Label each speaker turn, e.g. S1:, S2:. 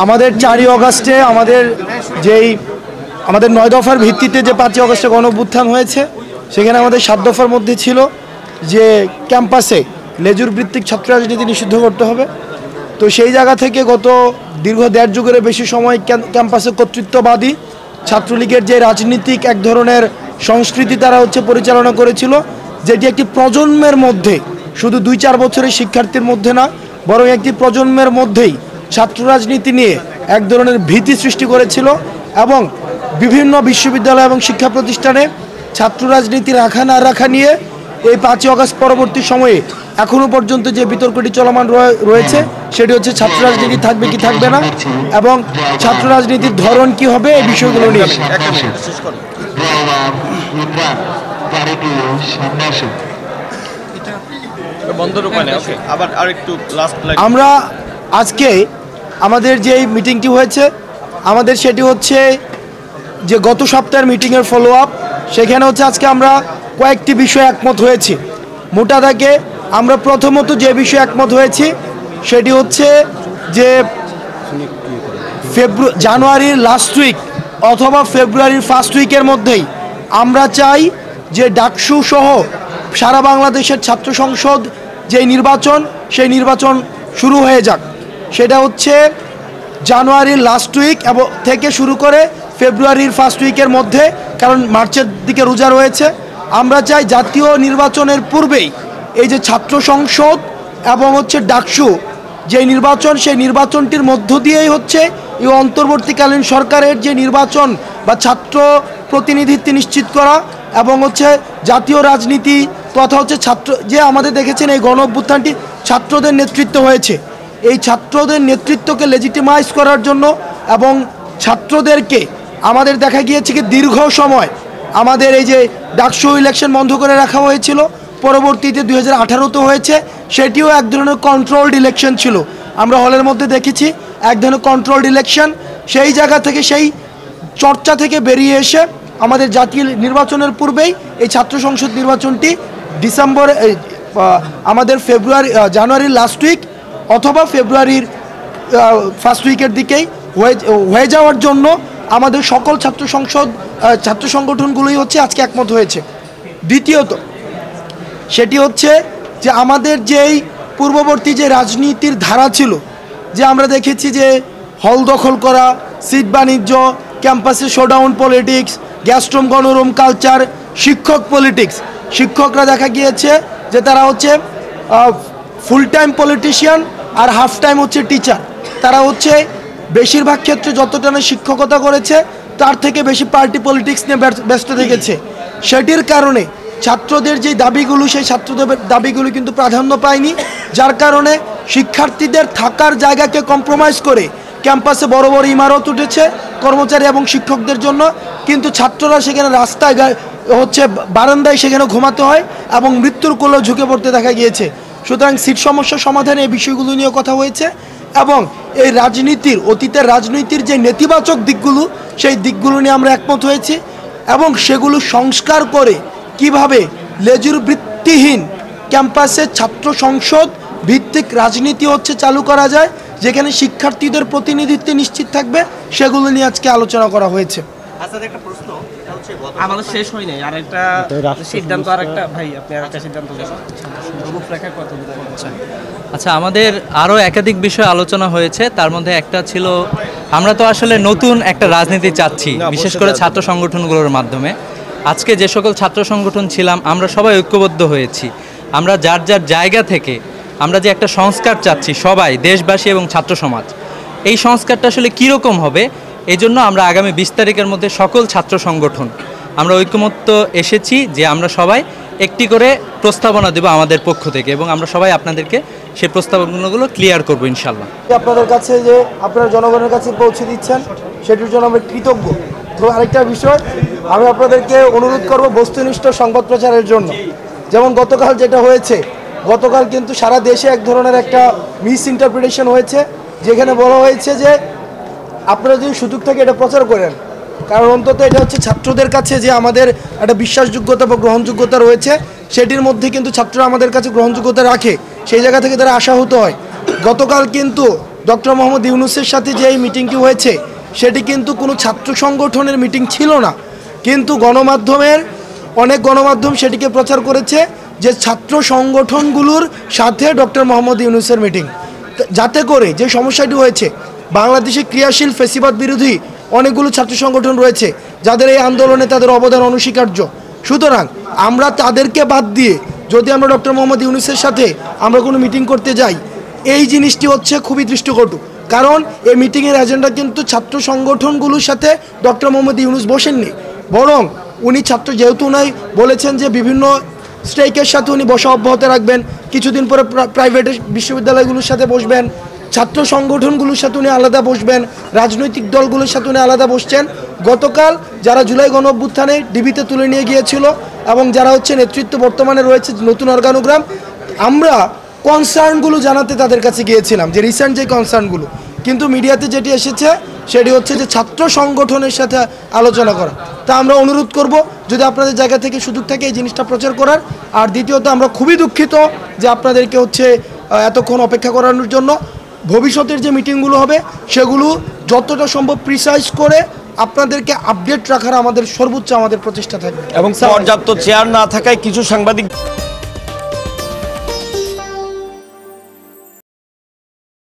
S1: আমাদের 4ই অগাস্টে আমাদের 9 দফার ভিত্তিতে যে 5ই অগাস্টে গণঅভ্যুত্থান হয়েছে, সেখানে আমাদের 7 দফার মধ্যে ছিল যে ক্যাম্পাসে লেজুর ভিত্তিক ছাত্র রাজনীতি নিষিদ্ধ করতে হবে। তো সেই জায়গা থেকে গত দীর্ঘ 1.5 যুগের বেশি সময় ক্যাম্পাসে কর্তৃত্ববাদী ছাত্রলীগের যে রাজনীতিক এক ধরনের সংস্কৃতি তারা পরিচালনা করেছিল, যেটি একটি প্রজন্মের মধ্যে, শুধু 2-4 বছরের শিক্ষার্থীর মধ্যে না, বরং একটি প্রজন্মের মধ্যেই ছাত্র রাজনীতি নিয়ে এক ধরনের ভীতি সৃষ্টি করেছিল। এবং বিভিন্ন বিশ্ববিদ্যালয় এবং শিক্ষা প্রতিষ্ঠানে ছাত্র রাজনীতি রাখা না রাখা নিয়ে এই 5ই অগাস্ট পরবর্তী সময়ে এখনও পর্যন্ত যে বিতর্কটি চলমান রয়েছে, সেটি হচ্ছে ছাত্র রাজনীতি থাকবে কি থাকবে না এবং ছাত্র রাজনীতির ধরন কি হবে, এই বিষয়গুলো নিয়ে। আমরা আজকে আমাদের যে মিটিংটি হয়েছে, আমাদের সেটি হচ্ছে যে গত সপ্তাহের মিটিংয়ের ফলো আপ। সেখানে আজকে আমরা কয়েকটি বিষয়ে একমত হয়েছি। মোটা দাগে আমরা প্রথমত যে বিষয়ে একমত হয়েছি সেটি হচ্ছে যে জানুয়ারির লাস্ট উইক অথবা ফেব্রুয়ারির ফার্স্ট উইকের মধ্যেই আমরা চাই যে ডাকসু সহ সারা বাংলাদেশের ছাত্র সংসদ যে নির্বাচন, সেই নির্বাচন শুরু হয়ে যাক। সেটা হচ্ছে জানুয়ারির লাস্ট উইক থেকে শুরু করে ফেব্রুয়ারির ফার্স্ট উইকের মধ্যে, কারণ মার্চের দিকে রোজা রয়েছে। আমরা চাই জাতীয় নির্বাচনের পূর্বেই এই যে ছাত্র সংসদ এবং ডাকসু যে নির্বাচন, সেই নির্বাচনটির মধ্য দিয়েই এই অন্তর্বর্তীকালীন সরকারের যে নির্বাচন বা ছাত্র প্রতিনিধিত্ব নিশ্চিত করা এবং জাতীয় রাজনীতি তথা ছাত্র যে আমাদের দেখেছেন এই গণ অভ্যুত্থানটি ছাত্রদের নেতৃত্ব হয়েছে, এই ছাত্রদের নেতৃত্বকে লেজিটিমাইজ করার জন্য এবং ছাত্রদেরকে আমাদের দেখা গিয়েছে কি দীর্ঘ সময় আমাদের এই যে ডাকসু ইলেকশন বন্ধ করে রাখা হয়েছিল, পরবর্তীতে 2018-তে হয়েছে, সেটিও এক ধরনের কন্ট্রোলড ইলেকশন ছিল। আমরা হলের মধ্যে দেখেছি এক ধরনের কন্ট্রোলড ইলেকশন। সেই জায়গা থেকে, সেই চর্চা থেকে বেরিয়ে এসে আমাদের জাতীয় নির্বাচনের পূর্বেই এই ছাত্র সংসদ নির্বাচনটি আমাদের জানুয়ারির লাস্ট উইক অথবা ফেব্রুয়ারির ফার্স্ট উইকের দিকেই হয়ে যাওয়ার জন্য আমাদের সকল ছাত্র সংগঠনগুলোই আজকে একমত হয়েছে। দ্বিতীয়ত সেটি যে আমাদের যেই পূর্ববর্তী যে রাজনীতির ধারা ছিল, যে আমরা দেখেছি যে হল দখল করা, সিট বাণিজ্য, ক্যাম্পাসে শোডাউন পলিটিক্স, গ্যাস্ট্রোম গণরুম কালচার, শিক্ষক পলিটিক্স, শিক্ষকরা দেখা গিয়েছে যে তারা ফুল টাইম পলিটিশিয়ান আর হাফ টাইম টিচার। তারা বেশিরভাগ ক্ষেত্রে যতটা না শিক্ষকতা করেছে তার থেকে বেশি পার্টি পলিটিক্স নিয়ে ব্যস্ত থেকেছে। সেটির কারণে ছাত্রদের যে দাবিগুলো, সেই ছাত্রদের দাবিগুলো কিন্তু প্রাধান্য পায়নি, যার কারণে শিক্ষার্থীদের থাকার জায়গাকে কম্প্রোমাইজ করে ক্যাম্পাসে বড় বড় ইমারত উঠেছে কর্মচারী এবং শিক্ষকদের জন্য, কিন্তু ছাত্ররা সেখানে রাস্তায় বারান্দায় সেখানে ঘুমাতে হয় এবং মৃত্যুর কোলে ঝুঁকে পড়তে দেখা গিয়েছে। সুতরাং সিট সমস্যার সমাধানে এই বিষয়গুলো নিয়ে কথা হয়েছে এবং এই অতীতের রাজনীতির যে নেতিবাচক দিকগুলো, সেই দিকগুলো নিয়ে আমরা একমত হয়েছি এবং সেগুলো সংস্কার করে কিভাবে লেজুর বৃত্তিহীন ক্যাম্পাসে ছাত্র সংসদ ভিত্তিক রাজনীতি চালু করা যায়, যেখানে শিক্ষার্থীদের প্রতিনিধিত্ব নিশ্চিত থাকবে, সেগুলো নিয়ে আজকে আলোচনা করা হয়েছে।
S2: আমাদের শেষ হয়নি, আরেকটা সিদ্ধান্ত, আরেকটা ভাই আপনি আরেকটা সিদ্ধান্ত
S3: আচ্ছা, আমাদের আরও একাধিক বিষয় আলোচনা হয়েছে। তার মধ্যে একটা ছিল, আমরা তো আসলে নতুন একটা রাজনীতি চাচ্ছি, বিশেষ করে ছাত্র সংগঠনগুলোর মাধ্যমে। আজকে যে সকল ছাত্র সংগঠন ছিলাম, আমরা সবাই ঐক্যবদ্ধ হয়েছি। আমরা যার যার জায়গা থেকে আমরা যে একটা সংস্কার চাচ্ছি, সবাই দেশবাসী এবং ছাত্র সমাজ, এই সংস্কারটা আসলে কীরকম হবে, এই জন্য আমরা আগামী 20 তারিখের মধ্যে সকল ছাত্র সংগঠন আমরা ঐক্যমত্য এসেছি যে আমরা সবাই একটি করে প্রস্তাবনা দেব আমাদের পক্ষ থেকে, এবং আমরা সবাই আপনাদেরকে সেই প্রস্তাবনাগুলো ক্লিয়ার করবো ইনশাল্লাহ।
S1: আপনাদের কাছে যে আপনারা জনগণের কাছে পৌঁছে দিচ্ছেন, সেটির জন্য আমরা কৃতজ্ঞ। তো আরেকটা বিষয় আমি আপনাদেরকে অনুরোধ করব বস্তুনিষ্ঠ সংবাদ প্রচারের জন্য। যেমন গতকাল যেটা হয়েছে, গতকাল কিন্তু সারা দেশে এক ধরনের একটা মিস ইন্টারপ্রিটেশন হয়েছে, যেখানে বলা হয়েছে যে আপনারা যদি সুযোগ থেকে এটা প্রচার করেন, কারণ অন্তত এটা ছাত্রদের কাছে যে আমাদের একটা বিশ্বাসযোগ্যতা বা গ্রহণযোগ্যতা রয়েছে, সেটির মধ্যে কিন্তু ছাত্ররা আমাদের কাছে গ্রহণযোগ্যতা রাখে, সেই জায়গা থেকে তারা আশাহত হয়। গতকাল কিন্তু ডক্টর মোহাম্মদ ইউনূসের সাথে যে এই মিটিংটি হয়েছে সেটি কিন্তু কোনো ছাত্র সংগঠনের মিটিং ছিল না, কিন্তু অনেক গণমাধ্যম সেটিকে প্রচার করেছে যে ছাত্র সংগঠনগুলোর সাথে ডক্টর মোহাম্মদ ইউনূসের মিটিং, যাতে করে যে সমস্যাটি হয়েছে, বাংলাদেশে ক্রিয়াশীল ফ্যাসিবাদ বিরোধী অনেকগুলো ছাত্র সংগঠন রয়েছে যাদের এই আন্দোলনে তাদের অবদান অনস্বীকার্য। সুতরাং আমরা তাদেরকে বাদ দিয়ে যদি আমরা ডক্টর মোহাম্মদ ইউনূসের সাথে আমরা কোনো মিটিং করতে যাই, এই জিনিসটি হচ্ছে খুবই দৃষ্টিকটু। কারণ এই মিটিংয়ের এজেন্ডা কিন্তু ছাত্র সংগঠনগুলোর সাথে ডক্টর মোহাম্মদ ইউনূস বসেননি, বরং উনি যেহেতু উনি বলেছেন যে বিভিন্ন স্ট্রাইকের সাথে উনি বসা অব্যাহত রাখবেন, কিছুদিন পরে প্রাইভেট বিশ্ববিদ্যালয়গুলোর সাথে বসবেন, ছাত্র সংগঠনগুলোর সাথে উনি আলাদা বসবেন, রাজনৈতিক দলগুলোর সাথে উনি আলাদা বসছেন। গতকাল যারা জুলাই গণঅভ্যুত্থানে ডিবিতে তুলে নিয়ে গিয়েছিল এবং যারা নেতৃত্ব বর্তমানে রয়েছে নতুন অর্গানোগ্রাম, আমরা কনসার্নগুলো জানাতে তাদের কাছে গিয়েছিলাম, যে রিসেন্ট যে কনসার্নগুলো, কিন্তু মিডিয়াতে যেটি এসেছে সেটি হচ্ছে যে ছাত্র সংগঠনের সাথে আলোচনা করা। তা আমরা অনুরোধ করব যদি আপনাদের জায়গা থেকে সুযোগ থাকে এই জিনিসটা প্রচার করার। আর দ্বিতীয়ত আমরা খুবই দুঃখিত যে আপনাদেরকে এতক্ষণ অপেক্ষা করানোর জন্য। ভবিষ্যতের যে মিটিংগুলো হবে সেগুলো যতটা সম্ভব প্রিসাইজ করে আপনাদেরকে আপডেট রাখার আমাদের সর্বোচ্চ প্রচেষ্টা থাকবে।
S4: এবং পর্যাপ্ত চেয়ার না থাকায় কিছু সাংবাদিক